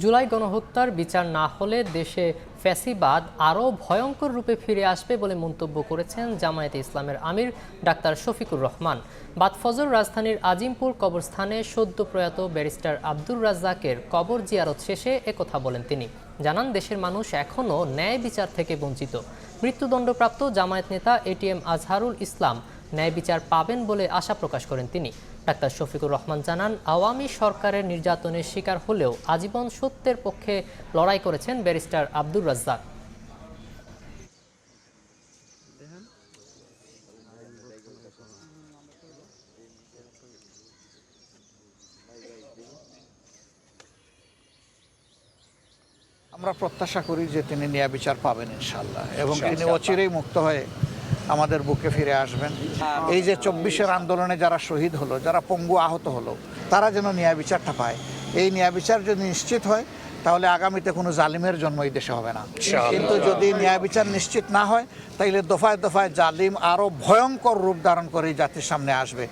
জুলাই গণহত্যার বিচার না হলে দেশে ফ্যাসিবাদ আরও ভয়ঙ্কর রূপে ফিরে আসবে বলে মন্তব্য করেছেন জামায়াতে ইসলামের আমির ডাক্তার শফিকুর রহমান। বাদ ফজর রাজধানীর আজিমপুর কবরস্থানে সদ্য প্রয়াত ব্যারিস্টার আব্দুর রাজ্জাকের কবর জিয়ারত শেষে একথা বলেন তিনি। জানান, দেশের মানুষ এখনও ন্যায় বিচার থেকে বঞ্চিত। মৃত্যুদণ্ডপ্রাপ্ত জামায়াত নেতা এটিএম আজহারুল ইসলাম ন্যায় বিচার পাবেন বলে আশা প্রকাশ করেন তিনি। ডাক্তার শফিকুর রহমান জানান, আওয়ামী সরকারের নির্যাতনের শিকার হলেও আজীবন সত্যের পক্ষে লড়াই করেছেন ব্যারিস্টার আব্দুর রাজ্জাক। আমরা প্রত্যাশা করি যে তিনি ন্যায় বিচার পাবেন ইনশাআল্লাহ, এবং তিনি অচিরেই মুক্ত হয়ে আমাদের বুকে ফিরে আসবেন। এই যে 24-এর আন্দোলনে যারা শহীদ হলো, যারা পঙ্গু আহত হলো, তারা যেন ন্যায় বিচারটা পায়। এই ন্যায় বিচার যদি নিশ্চিত হয় তাহলে আগামীতে কোনো জালিমের জন্ম এই দেশে হবে না। কিন্তু যদি ন্যায় বিচার নিশ্চিত না হয় তাহলে দফায় দফায় জালিম আরও ভয়ঙ্কর রূপ ধারণ করে জাতির সামনে আসবে।